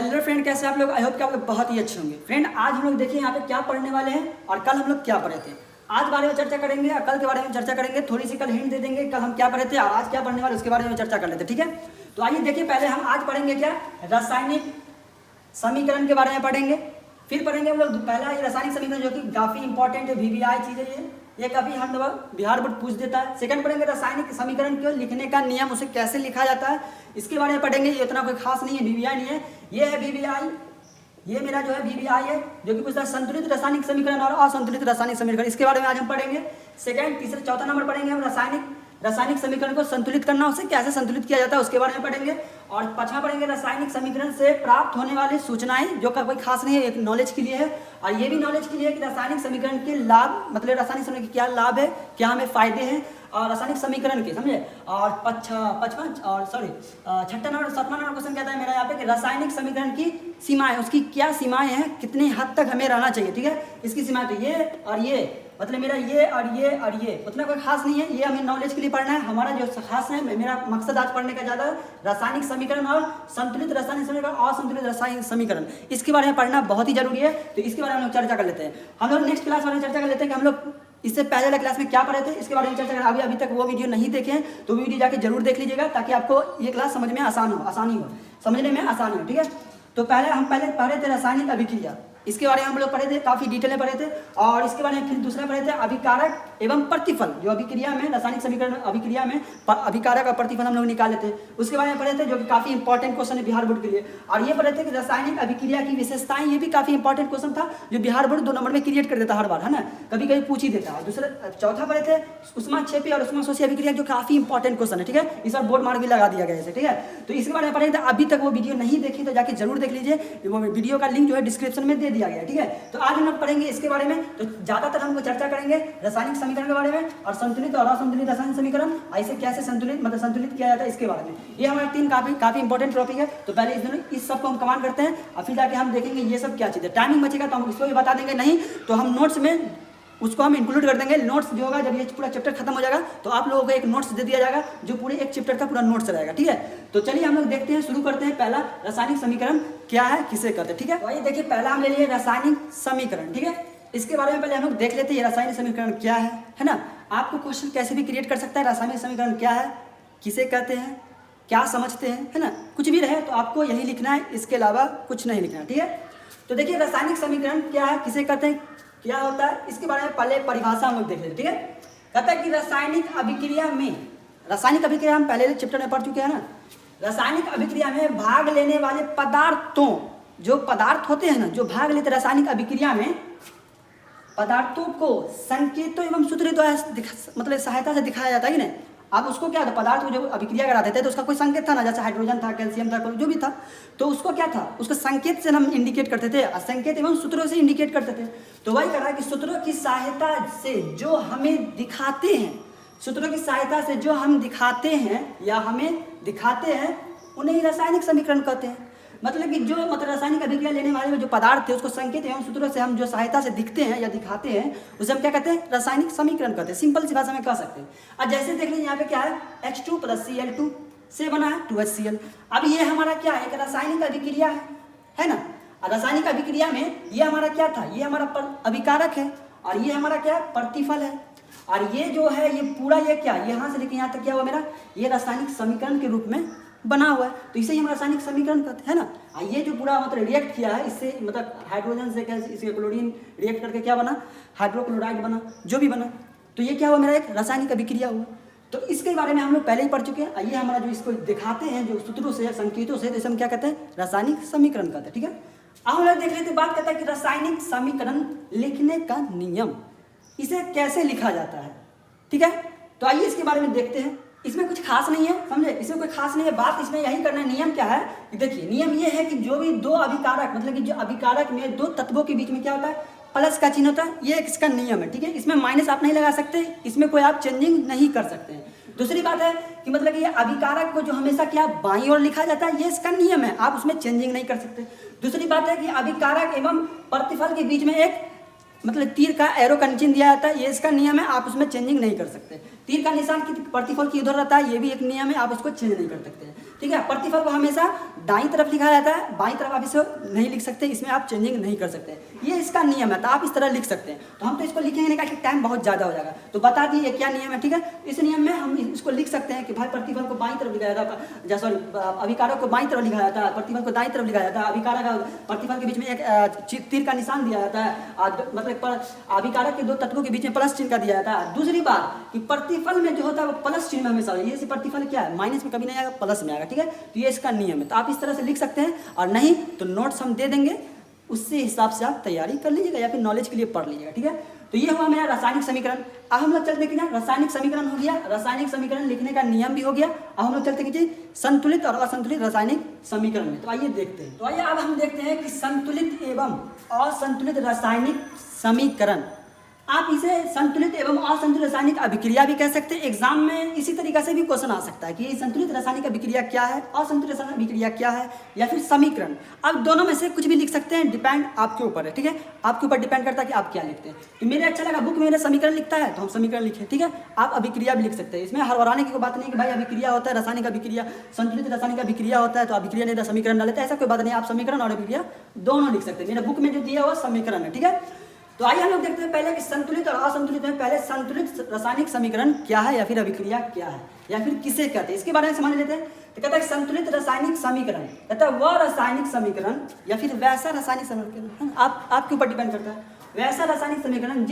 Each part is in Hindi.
हेलो फ्रेंड, कैसे आप लोग? आई होप कि आप लोग बहुत ही अच्छे होंगे। फ्रेंड, आज हम लोग देखिए यहाँ पे क्या पढ़ने वाले हैं और कल हम लोग क्या पढ़े थे। आज बारे में चर्चा करेंगे और कल के बारे में चर्चा करेंगे। थोड़ी सी कल हिंट दे देंगे कल हम क्या पढ़े थे और आज क्या पढ़ने वाले उसके बारे में चर्चा कर लेते, ठीक है। तो आइए देखिए, पहले हम आज पढ़ेंगे क्या, रासायनिक समीकरण के बारे में पढ़ेंगे। फिर पढ़ेंगे हम लोग पहला ये रासायनिक समीकरण जो कि काफ़ी इंपॉर्टेंट है, VVI चीज़ है ये कभी हर दफा बिहार बोर्ड पूछ देता है। सेकंड पढ़ेंगे रासायनिक समीकरण को लिखने का नियम, उसे कैसे लिखा जाता है, इसके बारे में पढ़ेंगे। ये इतना कोई खास नहीं है, VVI नहीं है, ये है VVI। ये मेरा जो है VVI है जो कि पूछता है संतुलित रासायनिक समीकरण और असंतुलित रासायनिक समीकरण, इसके बारे में आज हम पढ़ेंगे। सेकंड, तीसरा, चौथा नंबर पढ़ेंगे हम रासायनिक समीकरण को संतुलित करना, उसे कैसे संतुलित किया जाता है उसके बारे में पढ़ेंगे। और पांचवा पढ़ेंगे रासायनिक समीकरण से प्राप्त होने वाली सूचनाएं, जो कोई खास नहीं है, एक नॉलेज के लिए है। और ये भी नॉलेज के लिए है कि रासायनिक समीकरण के लाभ, मतलब रासायनिक समीकरण के क्या लाभ है, क्या हमें फायदे हैं और रासायनिक समीकरण के, समझे। और छठा नंबर, सातवां नंबर क्वेश्चन कहता है मेरा यहाँ पे कि रासायनिक समीकरण की सीमाएं, उसकी क्या सीमाएं हैं, कितने हद तक हमें रहना चाहिए, ठीक है। इसकी सीमाएं तो ये और ये, मतलब मेरा ये और ये और ये, उतना कोई खास नहीं है, ये हमें नॉलेज के लिए पढ़ना है। हमारा जो खास है, मेरा मकसद आज पढ़ने का ज़्यादा रासायनिक समीकरण और संतुलित रासायनिक समीकरण और असंतुलित रासायनिक समीकरण, इसके बारे में पढ़ना बहुत ही जरूरी है। तो इसके बारे में हम लोग चर्चा कर लेते हैं। हम लोग नेक्स्ट क्लास वाले चर्चा कर लेते हैं कि हम लोग इससे पहले वाले क्लास में क्या पढ़े थे, इसके बारे में चर्चा करें। अभी तक वो वीडियो नहीं देखे हैं तो वीडियो जाके जरूर देख लीजिएगा, ताकि आपको ये क्लास समझ में आसानी हो, समझने में आसानी हो, ठीक है। तो हम पहले पढ़े थे रासायनिक अभिक्रिया, इसके बारे में हम लोग पढ़े थे, काफ़ी डिटेल में पढ़े थे। और इसके बारे में फिर दूसरा पढ़े थे अभिकारक एवं प्रतिफल, जो अभिक्रिया में रासायनिक समीकरण अभिक्रिया में अभिकारक और प्रतिफल हम लोग निकाले थे, उसके बारे में पढ़े थे, जो कि काफ़ी इंपॉर्टेंट क्वेश्चन है बिहार बोर्ड के लिए। और ये पढ़े थे कि रासायनिक अभिक्रिया की विशेषताएं, ये भी काफ़ी इंपॉर्टेंट क्वेश्चन था, जो बिहार बोर्ड 2 नंबर में क्रिएट कर देता हर बार, है ना, कभी कभी पूछ ही देता है। दूसरा चौथा पढ़े थे ऊष्माक्षेपी और ऊष्माशोषी अभिक्रिया, जो काफ़ी इंपॉर्टेंट क्वेश्चन है, ठीक है। इस बार बोर्ड मार्क भी लगा दिया गया है, ठीक है। तो इसके बारे में पढ़े थे। अभी तक वो वीडियो नहीं देखी तो जाके जरूर देख लीजिए, वो वीडियो का लिंक जो है डिस्क्रिप्शन में दे दिया गया है, ठीक है। तो आज हम लोग पढ़ेंगे इसके बारे में। तो ज्यादातर हम लोग चर्चा करेंगे रासायनिक समीकरण के बारे में और संतुलित और असंतुलित रासायनिक समीकरण, ऐसे कैसे संतुलित किया जाता है इसके बारे में। ये हमारे 3 काफी इंपॉर्टेंट टॉपिक है। तो पहले इस सब को हम कमांड करते हैं और फिर जाके हम देखेंगे ये सब क्या चीज़ है। टाइमिंग बचेगा तो हम इसको भी बता देंगे, नहीं तो हम नोट्स में उसको हम इंक्लूड कर देंगे। नोट्स जो होगा, जब ये पूरा चैप्टर खत्म हो जाएगा तो आप लोगों को एक नोट्स दे दिया जाएगा, जो पूरे एक चैप्टर का पूरा नोट्स रहेगा, ठीक है। तो चलिए हम लोग देखते हैं, शुरू करते हैं। पहला, रासायनिक समीकरण क्या है, किसे कहते हैं, ठीक है। तो आइए देखिए, पहला हम ले लिए रासायनिक समीकरण, ठीक है। इसके बारे में पहले हम लोग देख लेते हैं रासायनिक समीकरण क्या है ना। आपको क्वेश्चन कैसे भी क्रिएट कर सकता है, रासायनिक समीकरण क्या है, किसे कहते हैं, क्या समझते हैं, है ना, कुछ भी रहे तो आपको यही लिखना है, इसके अलावा कुछ नहीं लिखना है, ठीक है। तो देखिए रासायनिक समीकरण क्या है, किसे कहते हैं, क्या होता है, इसके बारे में पहले परिभाषा हम लोग देख लेते हैं, ठीक है। कहता है कि रासायनिक अभिक्रिया में, रासायनिक अभिक्रिया हम पहले चैप्टर में पढ़ चुके हैं ना। रासायनिक अभिक्रिया में भाग लेने वाले पदार्थों, जो पदार्थ होते हैं ना, जो भाग लेते रासायनिक अभिक्रिया में, पदार्थों को संकेतों एवं सूत्रों द्वारा मतलब सहायता से दिखाया जाता है कि नहीं। अब उसको क्या था, पदार्थ को जो अभिक्रिया कराते थे तो उसका कोई संकेत था ना, जैसे हाइड्रोजन था, कैल्शियम था, जो भी था, तो उसको क्या था, उसको संकेत से हम इंडिकेट करते थे, संकेत एवं सूत्रों से इंडिकेट करते थे। तो वही कह रहा है कि सूत्रों की सहायता से जो हमें दिखाते हैं, सूत्रों की सहायता से जो हम दिखाते हैं या हमें दिखाते हैं, उन्हें रासायनिक समीकरण कहते हैं। मतलब कि जो रासायनिक अभिक्रिया लेने वाले जो पदार्थ थे, उसको संकेत एवं सूत्रों से हम जो सहायता से दिखते हैं या दिखाते हैं, उसे हम क्या कहते हैं, रासायनिक समीकरण कहते हैं। सिंपल सी भाषा में कह सकते हैं। अब जैसे देख लीजिए यहाँ पे क्या है, H2 + Cl2 से बना है 2HCl। अब ये हमारा क्या है, एक रासायनिक अभिक्रिया है ना। रासायनिक अभिक्रिया में ये हमारा क्या था, ये हमारा अभिकारक है और ये हमारा क्या है, प्रतिफल है। और ये जो है, ये पूरा ये क्या, यहाँ से लेकर यहाँ तक क्या हुआ मेरा, ये रासायनिक समीकरण के रूप में बना हुआ है। तो इसे ही हम रासायनिक समीकरण कहते हैं ना। ये जो पूरा मतलब रिएक्ट किया है, इससे मतलब हाइड्रोजन से क्या, इसके क्लोरीन रिएक्ट करके क्या बना, हाइड्रोक्लोराइड बना, जो भी बना, तो ये क्या हुआ मेरा, एक रासायनिक अभिक्रिया हुआ। तो इसके बारे में हम लोग पहले ही पढ़ चुके हैं। ये हमारा जो इसको दिखाते हैं जो सूत्रों से, संकेतों से, तो हम क्या कहते हैं, रासायनिक समीकरण कहते हैं, ठीक है। अब हम लोग देख लेते, बात करता है कि रासायनिक समीकरण लिखने का नियम, इसे कैसे लिखा जाता है, ठीक है। तो आइए इसके बारे में देखते हैं। इसमें कुछ खास नहीं है, समझे, इसमें कोई खास नहीं है, बात इसमें यही करना है। नियम क्या है, देखिए नियम ये है कि जो भी दो अभिकारक, मतलब कि जो अभिकारक में दो तत्वों के बीच में क्या होता है, प्लस का चिन्ह होता है, ये इसका नियम है, ठीक है। इसमें माइनस आप नहीं लगा सकते, इसमें कोई आप चेंजिंग नहीं कर सकते हैं। दूसरी बात है कि मतलब कि ये अभिकारक को जो हमेशा क्या बाईं ओर लिखा जाता है, ये इसका नियम है, आप उसमें चेंजिंग नहीं कर सकते। दूसरी बात है कि अभिकारक एवं प्रतिफल के बीच में एक मतलब तीर का एरो का चिन्ह दिया जाता है, ये इसका नियम है, आप उसमें चेंजिंग नहीं कर सकते। तीर का निशान की प्रतिफल की उधर रहता है, ये भी एक नियम है, आप उसको चेंज नहीं कर सकते हैं। ठीक है, प्रतिफल को हमेशा दाईं तरफ लिखा जाता है, बाईं तरफ आप इसे नहीं लिख सकते, इसमें आप चेंजिंग नहीं कर सकते, ये इसका नियम है। तो आप इस तरह लिख सकते हैं। तो हम तो इसको लिखेंगे नहीं, कि टाइम बहुत ज़्यादा हो जाएगा, तो बता दिए क्या नियम है। ठीक है, इस नियम में हम इसको लिख सकते हैं कि भाई प्रतिफल को बाईं तरफ लिखा जाता है, सॉरी अभिकारक को बाईं तरफ लिखा जाता है, प्रतिफल को दाईं तरफ लिखा जाता है, अभिकारक प्रतिफल के बीच में एक तीर का निशान दिया जाता है, मतलब अभिकारक के दो तत्वों के बीच में प्लस चिन्ह का दिया जाता है। दूसरी बात कि प्रतिफल में जो होता है वो प्लस चिन्ह में हमेशा, ये प्रतिफल क्या है, माइनस में कभी नहीं आएगा, प्लस में आएगा। ठीक है, तो ये इसका नियम है। तो आप इस तरह से लिख सकते हैं, और नहीं तो नोट्स हम दे देंगे, उससे हिसाब से आप तैयारी कर लीजिएगा या फिर नॉलेज के लिए पढ़ लीजिएगा। ठीक है, तो ये हुआ मेरा रासायनिक समीकरण। अब हम लोग चलते हैं, रासायनिक समीकरण हो गया, रासायनिक समीकरण लिखने का नियम भी हो गया। अब हम लोग चलते हैं संतुलित और असंतुलित रासायनिक समीकरण में। तो आइए देखते हैं। तो आइए अब हम देखते हैं कि संतुलित एवं असंतुलित रासायनिक समीकरण। आप इसे संतुलित एवं असंतुलित रासायनिक अभिक्रिया भी कह सकते हैं। एग्जाम में इसी तरीके से भी क्वेश्चन आ सकता है कि संतुलित रासायनिक अभिक्रिया क्या है, असंतुलित रासायनिक अभिक्रिया क्या है, या फिर समीकरण। आप दोनों में से कुछ भी लिख सकते हैं, डिपेंड आपके ऊपर है। ठीक है, आपके ऊपर डिपेंड करता है कि आप क्या लिखते हैं। तो मेरे अच्छा लगा, बुक में मेरा समीकरण लिखता है तो हम समीकरण लिखे। ठीक है, आप अभिक्रिया भी लिख सकते हैं। इसमें हड़बड़ाने की कोई बात नहीं कि भाई अभिक्रिया होता है रासायनिक अभिक्रिया, संतुलित रासायनिक अभिक्रिया होता है तो अभिक्रिया नहीं समीकरण डालते, ऐसा कोई बात नहीं। आप समीकरण और अभिक्रिया दोनों लिख सकते हैं। मेरे बुक में जो दिया हुआ समीकरण है। ठीक है, तो आइए हम लोग देखते हैं पहले कि संतुलित और असंतुलित में पहले संतुलित रासायनिक समीकरण क्या है या फिर अभिक्रिया क्या है या फिर किसे कहते हैं, इसके बारे में समझ लेते हैं। तो कहता है संतुलित रासायनिक समीकरण, कहता है वह रासायनिक समीकरण या फिर वैसा रासायनिक समीकरण, आपके ऊपर डिपेंड करता है, वैसा रासायनिक समीकरण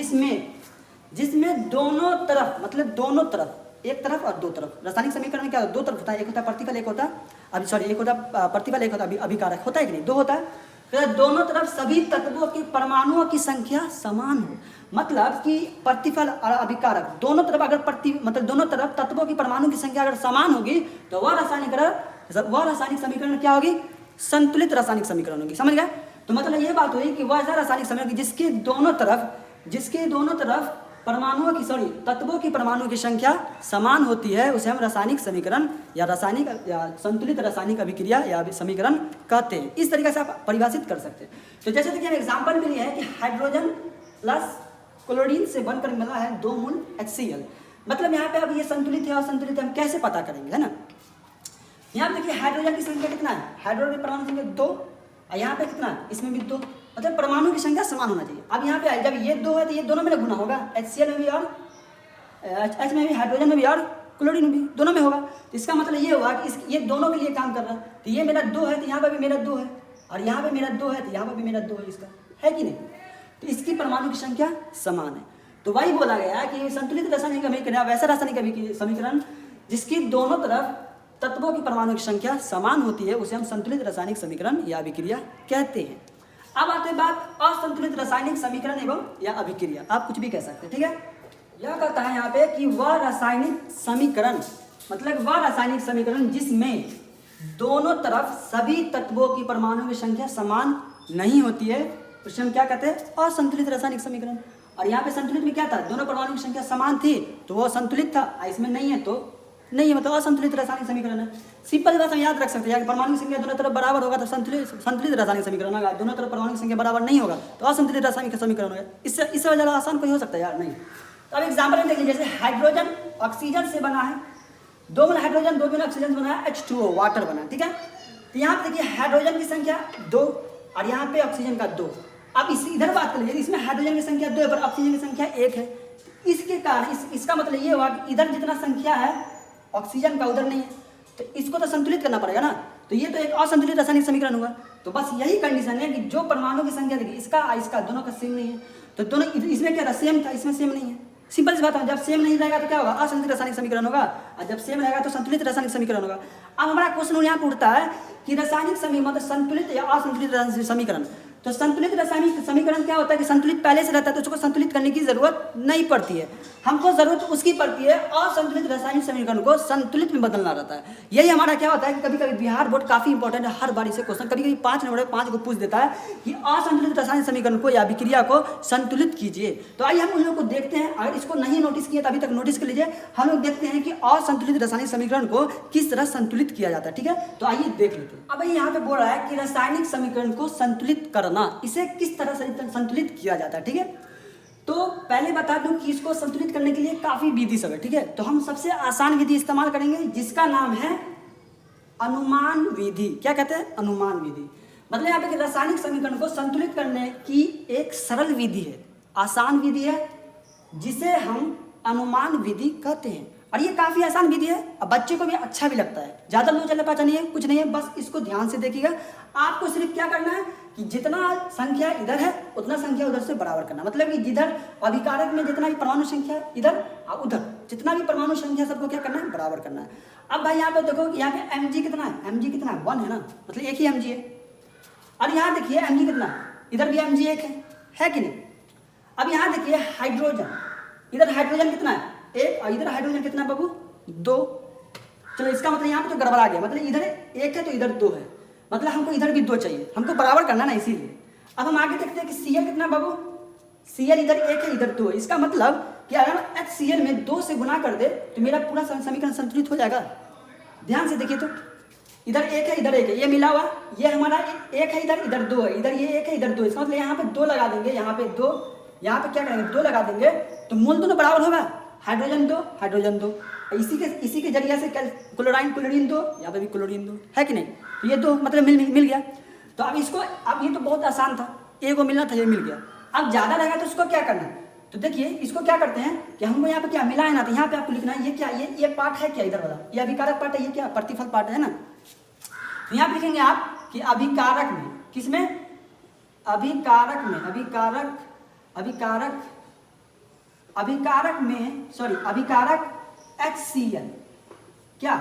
जिसमें दोनों तरफ, मतलब दोनों तरफ, एक तरफ और दो तरफ। रासायनिक समीकरण में क्या होता है, दो तरफ होता है, एक होता है प्रतिफल, एक होता है एक होता है प्रतिफल, एक होता है अभिकारक, होता है कि नहीं, दो होता है। दोनों तरफ सभी तत्वों के परमाणुओं की संख्या समान हो, मतलब कि प्रतिफल और अभिकारक दोनों तरफ अगर मतलब दोनों तरफ तत्वों की परमाणु की संख्या अगर समान होगी तो वह रासायनिक समीकरण क्या होगी, संतुलित रासायनिक समीकरण होगी। समझ गए? तो मतलब ये बात हुई कि वह ऐसा रासायनिक समीकरण जिसके दोनों तरफ परमाणुओं की तत्वों की परमाणु की संख्या समान होती है, उसे हम रासायनिक समीकरण या संतुलित रासायनिक अभिक्रिया या समीकरण कहते हैं। इस तरीके से आप परिभाषित कर सकते हैं। तो जैसे देखिए एग्जांपल भी लिया है कि हाइड्रोजन प्लस क्लोरीन से बनकर मिला है 2 मोल HCl। मतलब यहाँ पे अब ये संतुलित है और असंतुलित है हम कैसे पता करेंगे, है ना। यहाँ पे देखिए हाइड्रोजन की संख्या कितना है, हाइड्रोजन की परमाणु संख्या 2, और यहाँ पे कितना है, इसमें भी 2, मतलब परमाणु की संख्या समान होना चाहिए। अब यहाँ पे जब ये 2 है तो ये दोनों में गुना होगा, HCl में भी और H में भी, हाइड्रोजन में भी और क्लोरीन में भी, दोनों में होगा। तो इसका मतलब ये हुआ कि ये दोनों के लिए काम कर रहा है। तो ये मेरा 2 है तो यहाँ पर भी मेरा 2 है, और यहाँ पे मेरा 2 है तो यहाँ पर भी मेरा 2 है, इसका है कि नहीं। तो इसकी परमाणु की संख्या समान है। तो वही बोला गया कि संतुलित रासायनिक अभिक्रिया वैसा रासायनिक समीकरण जिसकी दोनों तरफ तत्वों की परमाणु की संख्या समान होती है, उसे हम संतुलित रासायनिक समीकरण या अभिक्रिया कहते हैं। अब आते हैं बात असंतुलित रासायनिक समीकरण एवं या अभिक्रिया, आप कुछ भी कह सकते हैं। ठीक है, यह कहता है यहाँ पे कि वह रासायनिक समीकरण, मतलब वह रासायनिक समीकरण जिसमें दोनों तरफ सभी तत्वों की परमाणु की संख्या समान नहीं होती है, उसे हम क्या कहते हैं, असंतुलित रासायनिक समीकरण। और यहाँ पे संतुलित में क्या था, दोनों परमाणु की संख्या समान थी तो वो संतुलित था, इसमें नहीं है तो नहीं है, मतलब असंतुलित रासायनिक समीकरण है। सिंपल बात हम याद रख सकते हैं, परमाणु की संख्या दोनों तरफ बराबर होगा तो संतुलित रासायनिक समीकरण होगा, दोनों तरफ परमाणु की संख्या बराबर नहीं होगा तो असंतुलित रासायनिक समीकरण होगा। इससे ज़्यादा आसान कोई हो सकता है यार, नहीं। तो अब एग्जाम्पल में देख लीजिए, जैसे हाइड्रोजन ऑक्सीजन से बना है, 2 मोल हाइड्रोजन 2 मोल ऑक्सीजन से बना है, H2O वाटर बना, ठीक है। तो यहाँ पे देखिए हाइड्रोजन की संख्या 2 और यहाँ पे ऑक्सीजन का 2। अब इधर बात कर लीजिए, इसमें हाइड्रोजन की संख्या 2 है पर ऑक्सीजन की संख्या 1 है। इसके कारण इसका मतलब ये हुआ कि इधर जितना संख्या है ऑक्सीजन का उधर नहीं है, तो इसको तो संतुलित करना पड़ेगा ना। तो ये तो एक असंतुलित रासायनिक समीकरण हुआ। तो बस यही कंडीशन है कि जो परमाणु की संख्या देखिए इसका दोनों का सेम नहीं है, तो दोनों इसमें क्या था, सेम था, इसमें सेम नहीं है। सिंपल सी बात है, जब सेम नहीं रहेगा तो क्या होगा, असंतुलित रासायनिक समीकरण होगा, और जब सेम रहेगा तो संतुलित रासायनिक समीकरण होगा। अब हमारा क्वेश्चन यहाँ पर उठता है कि रासायनिक समीकरण मतलब संतुलित या असंतुलित रासायनिक समीकरण। तो संतुलित रासायनिक समीकरण क्या होता है कि संतुलित पहले से रहता है तो उसको संतुलित करने की जरूरत नहीं पड़ती है, हमको जरूरत उसकी पड़ती है असंतुलित रासायनिक समीकरण को संतुलित में बदलना रहता है। यही हमारा क्या होता है कि कभी कभी बिहार बोर्ड काफी इंपॉर्टेंट है, हर बार इसे क्वेश्चन कभी कभी 5 नंबर 5 को पूछ देता है कि असंतुलित रासायनिक समीकरण को या अभिक्रिया को संतुलित कीजिए। तो आइए हम उन लोग को देखते हैं, अगर इसको नहीं नोटिस किया तो अभी तक नोटिस कर लीजिए। हम लोग देखते हैं कि असंतुलित रासायनिक समीकरण को किस तरह संतुलित किया जाता है, ठीक है। तो आइए देख लेते हैं। अब यहाँ पे बोल रहा है कि रासायनिक समीकरण को संतुलित करना, इसे किस तरह से संतुलित किया जाता है, ठीक है। तो पहले बता दूं कि इसको संतुलित करने के लिए काफ़ी विधि सब है, ठीक है। तो हम सबसे आसान विधि इस्तेमाल करेंगे जिसका नाम है अनुमान विधि। क्या कहते हैं? अनुमान विधि। मतलब यहाँ पे रासायनिक समीकरण को संतुलित करने की एक सरल विधि है, आसान विधि है, जिसे हम अनुमान विधि कहते हैं। और ये काफ़ी आसान विधि है, अब बच्चे को भी अच्छा भी लगता है, ज़्यादा लोग चलने पाचा नहीं है, कुछ नहीं है, बस इसको ध्यान से देखिएगा। आपको सिर्फ क्या करना है कि जितना संख्या इधर है उतना संख्या उधर से बराबर करना। मतलब कि जिधर अभिकारक में जितना भी परमाणु संख्या है इधर और उधर जितना भी परमाणु संख्या सबको क्या करना है? बराबर करना है। अब भाई यहाँ पे देखो, यहाँ पे mg कितना है? mg कितना है? 1 है ना, मतलब एक ही mg है। और यहाँ देखिए mg कितना है? इधर भी mg एक है कि नहीं? अब यहाँ देखिए हाइड्रोजन, इधर हाइड्रोजन कितना है? एक, और इधर हाइड्रोजन कितना है बाबू? 2। चलो इसका मतलब यहाँ पे तो गड़बड़ा गया, मतलब इधर एक है तो इधर 2 है, मतलब हमको इधर भी 2 चाहिए, हमको बराबर करना ना, इसीलिए। अब हम आगे देखते हैं कि Cl कितना बाबू? Cl इधर 1 है इधर 2 है। इसका मतलब कि अगर HCl में 2 से गुना कर दे तो मेरा पूरा समीकरण संतुलित हो जाएगा। ध्यान से देखिए, तो इधर 1 है इधर 1 है, ये मिला हुआ, ये हमारा 1 है इधर 2 है, इधर ये 1 है इधर 2। इसका मतलब यहाँ पे 2 लगा देंगे, यहाँ पे 2, यहाँ पे क्या करेंगे? 2 लगा देंगे तो मूल दोनों बराबर होगा, हाइड्रोजन 2 हाइड्रोजन 2। इसी के जरिए से क्लोरीन 2, यहाँ पे भी क्लोरीन 2 है कि नहीं? तो ये 2 मतलब मिल गया। तो अब इसको, अब ये तो बहुत आसान था, ए को मिलना था, ये मिल गया। अब ज़्यादा रहेगा तो उसको क्या करना है? तो देखिए इसको क्या करते हैं कि हमको यहाँ पे क्या मिला है ना, तो यहाँ पे आपको लिखना है ये क्या, ये पार्ट है क्या? इधर वाला ये अभिकारक पार्ट है, ये क्या? प्रतिफल पार्ट है ना। तो यहाँ पे लिखेंगे आप कि अभिकारक में, किसमें? अभिकारक में, अभिकारक HCl, क्या?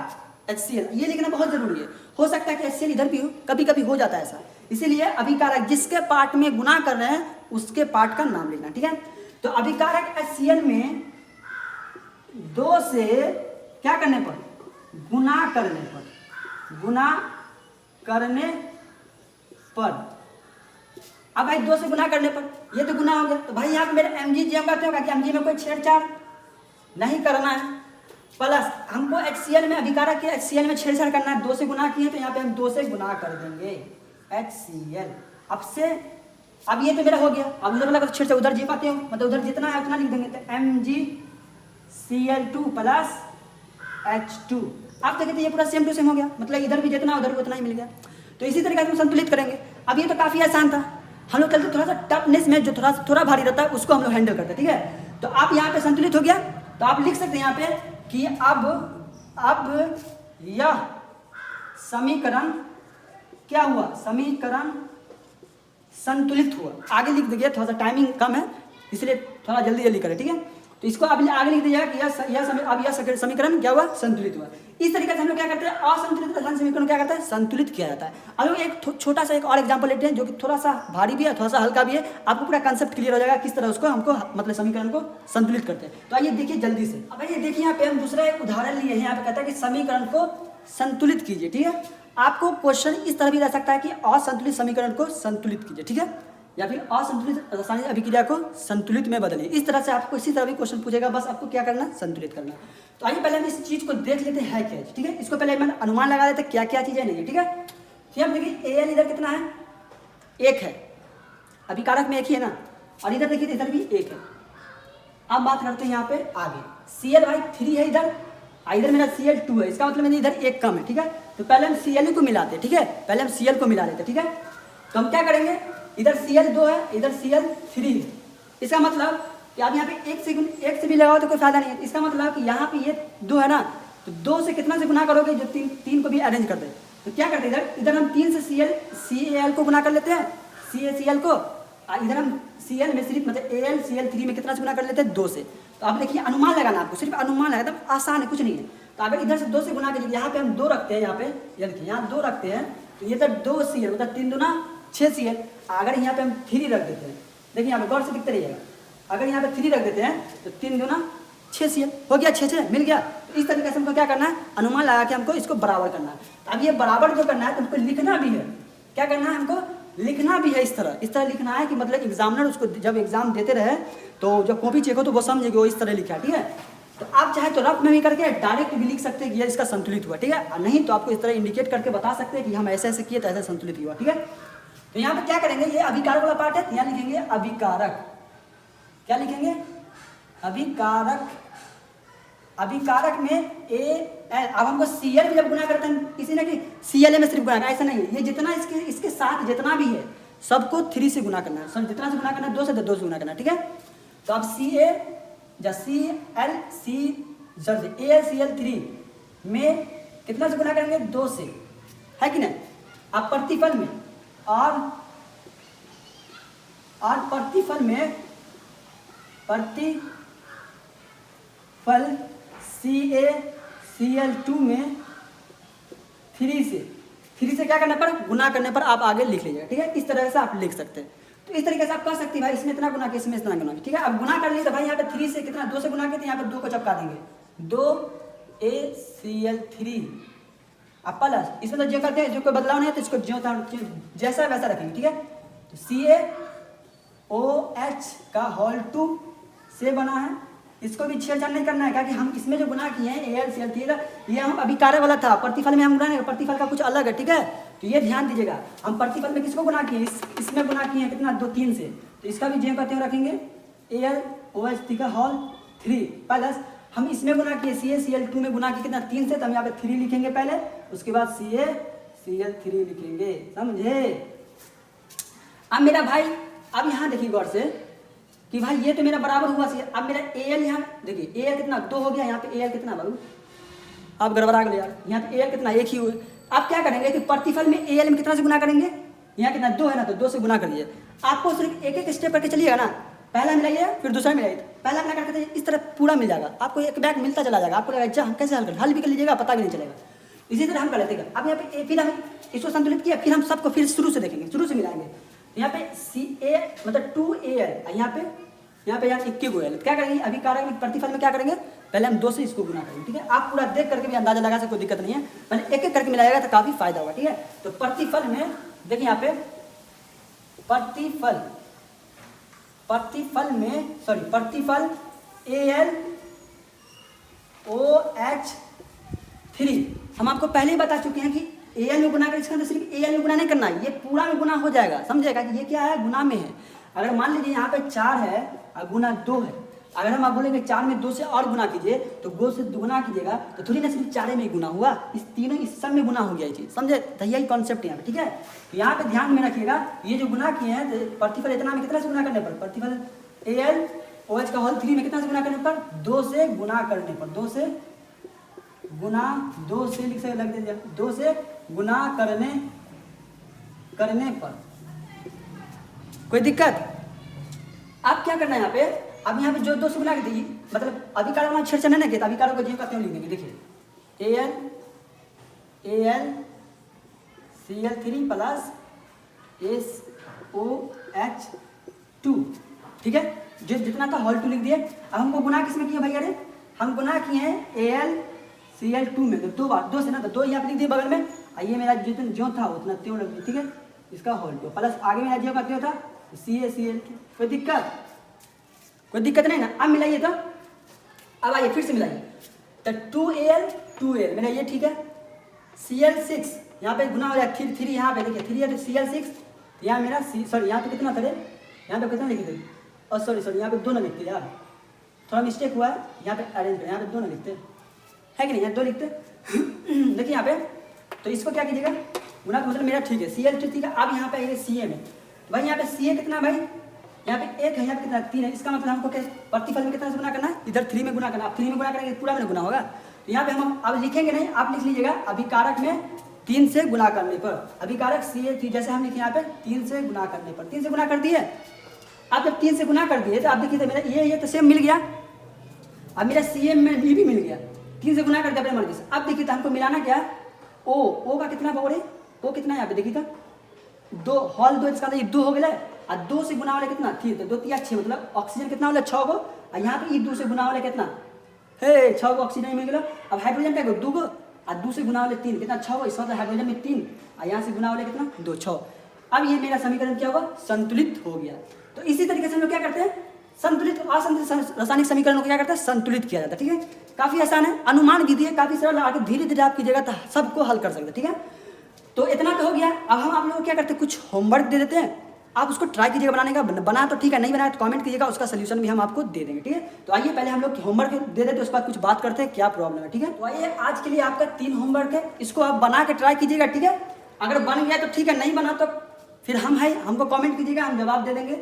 HCl, ये लिखना बहुत जरूरी है। हो सकता है कि HCl इधर भी हो, कभी कभी हो जाता है ऐसा, इसीलिए अभिकारक जिसके पार्ट में गुना कर रहे हैं उसके पार्ट का नाम लिखना, ठीक है। तो अभिकारक HCl में 2 से क्या करने पर? गुना करने पर। अब भाई 2 से गुना करने पर ये तो गुना हो गया, तो भाई यहाँ पे मेरा mg जी होगा, तो होगा कि mg में कोई छेड़छाड़ नहीं करना है, प्लस हमको HCl में, अभिकारक के HCl में छेड़छाड़ करना है। 2 से गुना किए तो यहाँ पे हम 2 से गुना कर देंगे HCl। अब ये तो मेरा हो गया। अब उधर वाला छेड़छाड़ उधर जी पाते हो, मतलब उधर जितना है उतना लिख देंगे, तो MgCl2 प्लस H2। अब देखिए तो ये पूरा सेम टू सेम हो गया, मतलब इधर भी जितना उधर भी उतना ही मिल गया। तो इसी तरीके से हम संतुलित करेंगे। अब ये तो काफ़ी आसान था, हम लोग चलते थोड़ा सा टफनेस में, जो थोड़ा भारी रहता है उसको हम लोग हैंडल करते हैं, ठीक है। तो आप यहाँ पे संतुलित हो गया, तो आप लिख सकते हैं यहाँ पे कि अब यह समीकरण क्या हुआ? समीकरण संतुलित हुआ। आगे लिख दीजिए, थोड़ा सा टाइमिंग कम है इसलिए थोड़ा जल्दी करें, ठीक है। तो इसको अब आगे लिख दीजिएगा कि यह समीकरण क्या हुआ? संतुलित हुआ। इस तरीके से हम लोग क्या करते हैं? असंतुलित रासायनिक समीकरण क्या करता है? संतुलित किया जाता है। अब लोग एक छोटा सा एक और एग्जांपल लेते हैं जो कि थोड़ा सा भारी भी है, थोड़ा सा हल्का भी है, आपको पूरा कंसेप्ट क्लियर हो जाएगा किस तरह उसको हमको मतलब समीकरण को संतुलित करते हैं। तो आइए देखिए जल्दी से। अब ये देखिए यहाँ पे हम दूसरा एक उदाहरण लिए हैं। यहाँ पे कहता है कि समीकरण को संतुलित कीजिए, ठीक है। आपको क्वेश्चन इस तरह भी रह सकता है कि असंतुलित समीकरण को संतुलित कीजिए, ठीक है, या फिर असंतुलित रासायनिक अभिक्रिया को संतुलित में बदलिए। इस तरह से आपको इसी तरह भी क्वेश्चन पूछेगा, बस आपको क्या करना? संतुलित करना। तो आइए पहले हम इस चीज़ को देख लेते हैं क्या, ठीक है। इसको पहले मैंने अनुमान लगा लेते क्या क्या चीज़ें नहीं है, ठीक है। फिर हम देखिए Al इधर कितना है? 1 है, अभिकारक में 1 ही है ना, और इधर देखिए इधर भी 1 है। अब बात करते हैं यहाँ पे आगे, Cl भाई 3 है इधर, इधर मेरा Cl2 है, इसका मतलब इधर 1 कम है, ठीक है। तो पहले हम Cl को मिलाते हैं, ठीक है, पहले हम Cl को मिला लेते हैं, ठीक है। तो हम क्या करेंगे? इधर Cl2 है, इधर Cl3 है। इसका मतलब कि आप यहाँ पे 1 से भी लगाओ तो कोई फायदा नहीं है। इसका मतलब कि यहाँ पे ये 2 है ना, तो 2 से कितना से गुना करोगे? जो 3 को भी अरेंज कर दे। तो क्या करते हैं? इधर हम 3 से Cl को गुना कर लेते हैं, Cl को, इधर हम Cl में सिर्फ मतलब Cl3 में कितना से गुना कर लेते हैं? 2 से। तो आप देखिए अनुमान लगाना, आपको सिर्फ अनुमान लगाना, एकदम आसान है, कुछ नहीं है। तो अगर इधर से 2 से गुना करिए, यहाँ पे हम 2 रखते हैं, यहाँ पे ये देखिए यहाँ 2 रखते हैं, तो ये तो 2 Cl मतलब 3 दूना 6 Cl। अगर यहाँ पे हम 3 रख देते हैं, देखिए यहाँ पे गौर से दिखते रहिएगा, अगर यहाँ पे 3 रख देते हैं तो 3 दूना 6 Cl हो गया, 6 मिल गया। तो इस तरीके से हमको क्या करना है? अनुमान लगा के हमको इसको बराबर करना है। तो अब ये बराबर जो करना है तो हमको लिखना भी है, क्या करना है? हमको लिखना भी है, इस तरह लिखना है कि मतलब एग्जामिनर उसको जब एग्जाम देते रहे तो जब कॉपी चेक हो तो वो समझेगी वो इस तरह लिखा है, ठीक है। तो आप चाहे तो रफ में भी करके डायरेक्ट भी लिख सकते हैं कि ये इसका संतुलित हुआ, ठीक है, और नहीं तो आपको इस तरह इंडिकेट करके बता सकते हैं कि हम ऐसे ऐसे किए तो ऐसे संतुलित हुआ, ठीक है। तो यहाँ पे क्या करेंगे? ये अभिकारक वाला पार्ट है, यहाँ लिखेंगे अभिकारक, क्या लिखेंगे, अभिकारक, अभिकारक में AL। अब हमको CL में जब गुना करते हैं किसी ने कि CL में सिर्फ गुना करना, ऐसा नहीं है, ये जितना इसके साथ जितना भी है सबको 3 से गुना करना है, सब जितना से गुना करना है 2 से 2 से गुना करना है, ठीक है। तो अब CA या AlCl3 में कितना से गुना करेंगे, 2 से, है कि नहीं। अब प्रतिफल में और प्रतिफल में, प्रतिफल CaCl2 में 3 से क्या करने पर, गुना करने पर आप आगे लिख लीजिएगा, ठीक है। इस तरह से आप लिख सकते हैं। तो इस तरीके से आप कह सकते हैं भाई इसमें इतना गुना किया, इसमें इतना गुना किया, ठीक है। अब गुना कर लिए तो भाई यहाँ पे 3 से कितना, 2 से गुना किया तो यहाँ पे 2 को चपका देंगे, 2ACl3। अब प्लस इसमें तो जो करते हैं, जो कोई बदलाव नहीं है तो इसको जैसा वैसा रखेंगे, ठीक है। तो CaOH का होल 2 से बना है, इसको भी छेड़छाड़ नहीं करना है, क्योंकि हम इसमें जो गुना किए हैं AlCl3 ये हम अभिकारक वाला था, प्रतिफल में हम गुना नहीं, प्रतिफल का कुछ अलग है, ठीक है। तो ये ध्यान दीजिएगा, हम प्रतिफल में किसको गुना किए, इसमें गुना किए हैं कितना, 2 3 से, तो इसका भी जो कहते हैं रखेंगे AlOH का होल 3 प्लस हम इसमें गुना किए CaCl2 में गुना किए कितना, 3 से, तो हम यहाँ पे 3 लिखेंगे पहले, उसके बाद CaCl3 लिखेंगे, समझे। अब मेरा भाई, अब यहाँ देखिए गौर से कि भाई ये तो मेरा बराबर हुआ सी, अब मेरा AL यहाँ देखिए, AL कितना 2 हो गया, यहाँ पे AL कितना बाबू, आप गड़बड़ा गए यार, यहाँ पे AL कितना 1 ही हुए। आप क्या करेंगे कि प्रतिफल में AL में कितना से गुना करेंगे, यहाँ कितना 2 है ना, तो 2 से गुना करिए। आपको सिर्फ एक स्टेप करके चलिएगा ना, पहला मिलाइए फिर दूसरा मिलाइए, पहला मिला करके इस तरह पूरा मिल जाएगा, आपको एक बैग मिलता चला जाएगा, आपको लगेगा हम कैसे हल भी कर लीजिएगा, पता भी नहीं चलेगा। इसी तरह हम कर लेते हैं। अब यहाँ पे फिर हम इसको संतुलित किया, फिर हम सबको फिर शुरू से देखेंगे, शुरू से मिलाएंगे। यहाँ पे CA मतलब 2AL, यहाँ पे 21 L, क्या करेंगे, अभिकारक में प्रतिफल में क्या करेंगे, पहले हम 2 से इसको गुना करेंगे, ठीक है। आप पूरा देख करके भी अंदाजा लगा से कोई दिक्कत नहीं है, पहले एक एक करके मिलाएगा तो काफी फायदा होगा, ठीक है। तो प्रतिफल में देखिए यहाँ पे प्रतिफल AlOH3 हम आपको पहले ही बता चुके हैं कि AL में गुना कर, इसका अंदर सिर्फ AL में गुना नहीं करना है, ये पूरा में गुना हो जाएगा, समझेगा कि ये क्या है, गुना में है। अगर मान लीजिए यहाँ पे 4 है और गुना 2 है, अगर हम आप बोलेंगे 4 में 2 से और गुना कीजिए, तो 2 से गुना कीजिएगा तो थोड़ी ना सिर्फ 4 में ही गुना हुआ, इस तीनों इस सब में गुना हो गया ये चीज़, समझे। तो यही कॉन्सेप्ट यहाँ पे, ठीक है। तो यहाँ पे ध्यान में रखिएगा, ये जो गुना किए हैं तो प्रतिफल इतना में कितना से गुना करने पर, प्रतिफल AlOH का होल 3 में कितना से गुना करने पर, 2 से गुना करने पर, 2 से लिख से लग दीजिए, 2 से गुना करने पर कोई दिक्कत। अब क्या करना है यहाँ पे, अब यहाँ पे जो 2 से गुना के दी, मतलब अभिकारक में छेड़छाड़ नहीं किया, तो अभिकारक को जो का क्यों लिख देंगे, देखिए AlCl3 प्लस SOH2, ठीक है। जो जितना था होल 2 लिख दिए। अब हमको गुना किसमें किया भाई, अरे हम गुना किए हैं AlCl2 में, तो 2 बार 2 से ना, तो 2 यहाँ पे लिख दिए बगल में, ये मेरा जितना जो था उतना त्यों लग दिया, ठीक है। इसका होल 2 प्लस आगे मेरा जो का त्यों था CaCl2, कोई दिक्कत नहीं ना। अब मिलाइए, तो अब आइए फिर से मिलाइए, तो 2Al मेरा ये ठीक है, Cl6 यहाँ पे गुना हो जाए 3 यहाँ पे देखिए 3 है तो Cl6, यहाँ मेरा सॉरी यहाँ पे कितना था, यहाँ पे कितना लिखे थे, और सॉरी यहाँ पे 2 ना लिखते यार, थोड़ा मिस्टेक हुआ है, यहाँ पे अरेंज करें, यहाँ पे 2 ना लिखते है कि नहीं, यहाँ 2 लिखते देखिए यहाँ पे। तो इसको क्या कीजिएगा, गुना तो मतलब मेरा ठीक है, Cl2 ठीक है। अब यहाँ पे Ca में, भाई यहाँ पे Ca कितना भाई, यहाँ पे 1 है, यहाँ पे कितना 3 है, इसका मतलब हमको क्या प्रतिफल में कितना से गुना करना है, इधर 3 में गुना करना, आप 3 में गुना करेंगे पूरा में गुना होगा। तो यहाँ पे हम अब लिखेंगे नहीं, आप लिख लीजिएगा अभिकारक में 3 से गुना करने पर, अभिकारक Ca3 जैसे हम लिखे यहाँ पे 3 से गुना करने पर, 3 से गुना कर दिए। आप जब 3 से गुना कर दिए तो आप देखिए मेरा ये तो सेम मिल गया, अब मेरा Cm में भी मिल गया, 3 से गुना कर दिया अपने मर्जी से। अब देखिए तो हमको मिलाना क्या है, O का कितना पावर है, O कितना है यहाँ पे देखिए, तो 2 होल 2, इसका ये 2 हो गया, और 2 से गुना वाले कितना 3, तो 2 3 6, मतलब ऑक्सीजन कितना वाला 6 गो, और यहाँ पे 2 से गुना वाले कितना है 6 गो ऑक्सीजन मिल गया। अब हाइड्रोजन क्या 2 गो, और 2 से गुना वाले 3 कितना 6 गो, इसका मतलब हाइड्रोजन में 3, और यहाँ से गुना वाले कितना 2 6। अब ये मेरा समीकरण क्या होगा, संतुलित हो गया। तो इसी तरीके से हम लोग क्या करते हैं, संतुलित और असंतुलित रासायनिक समीकरणों को क्या करते हैं, संतुलित किया जाता है, ठीक है। काफी आसान है, अनुमान विधि है, काफी सरल, आगे धीरे धीरे आप कीजिएगा तो सबको हल कर सकते हैं, ठीक है। तो इतना तो हो गया। अब हम आप लोग को क्या करते हैं, कुछ होमवर्क दे देते हैं, आप उसको ट्राई कीजिएगा बनाने का, बना तो ठीक है, नहीं बनाया तो कमेंट कीजिएगा, उसका सोल्यूशन भी हम आपको दे देंगे, ठीक है। तो आइए पहले हम लोग होमवर्क दे देते, उसके बाद कुछ बात करते हैं क्या प्रॉब्लम है, ठीक है। तो आइए आज के लिए आपका 3 होमवर्क है, इसको आप बना के ट्राई कीजिएगा, ठीक है। अगर बन गया तो ठीक है, नहीं बना तो फिर हम है, हमको कमेंट कीजिएगा, हम जवाब दे देंगे।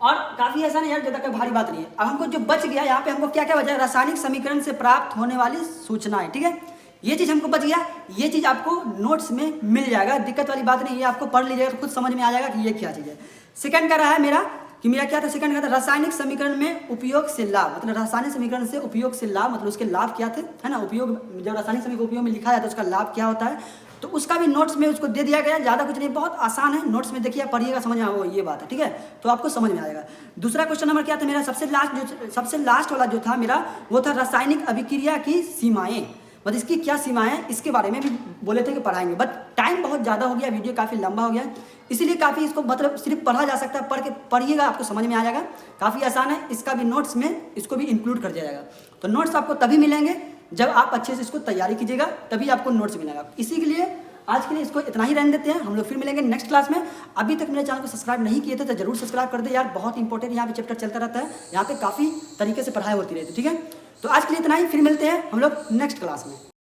और काफ़ी आसान है यार, ज़्यादा कोई भारी बात नहीं है। अब हमको जो बच गया यहाँ पे, हमको क्या क्या बचा है, रासायनिक समीकरण से प्राप्त होने वाली सूचनाएं, ठीक है। ये चीज़ हमको बच गया, ये चीज़ आपको नोट्स में मिल जाएगा, दिक्कत वाली बात नहीं, ये आपको पढ़ लीजिएगा तो खुद समझ में आ जाएगा कि ये क्या चीज़ है। सेकंड का रहा है मेरा कि मेरा क्या था, सेकंड का था रासायनिक समीकरण में उपयोग से लाभ, मतलब रासायनिक समीकरण से उपयोग से लाभ, मतलब उसके लाभ क्या थे, है ना। उपयोग, जब रासायनिक समीकरण उपयोग में लिखा जाता है तो उसका लाभ क्या होता है, तो उसका भी नोट्स में उसको दे दिया गया। ज़्यादा कुछ नहीं, बहुत आसान है, नोट्स में देखिए, पढ़िएगा, समझ में वो ये बात है, ठीक है। तो आपको समझ में आ जाएगा। दूसरा क्वेश्चन नंबर क्या था मेरा, सबसे लास्ट वाला जो था मेरा, वो था रासायनिक अभिक्रिया की सीमाएं, मतलब इसकी क्या सीमाएं हैं, इसके बारे में भी बोले थे कि पढ़ाएंगे, बट टाइम बहुत ज़्यादा हो गया, वीडियो काफ़ी लंबा हो गया, इसीलिए काफ़ी इसको मतलब सिर्फ पढ़ा जा सकता है, पढ़िएगा आपको समझ में आ जाएगा, काफ़ी आसान है। इसका भी नोट्स में इसको भी इंक्लूड कर दिया जाएगा। तो नोट्स आपको तभी मिलेंगे जब आप अच्छे से इसको तैयारी कीजिएगा, तभी आपको नोट्स मिलेगा। इसी के लिए आज के लिए इसको इतना ही रहने देते हैं, हम लोग फिर मिलेंगे नेक्स्ट क्लास में। अभी तक मेरे चैनल को सब्सक्राइब नहीं किए थे तो जरूर सब्सक्राइब कर दे यार, बहुत इंपॉर्टेंट यहाँ पे चैप्टर चलता रहता है, यहाँ पे काफ़ी तरीके से पढ़ाई होती रहती है, ठीक है। तो आज के लिए इतना ही, फिर मिलते हैं हम लोग नेक्स्ट क्लास में।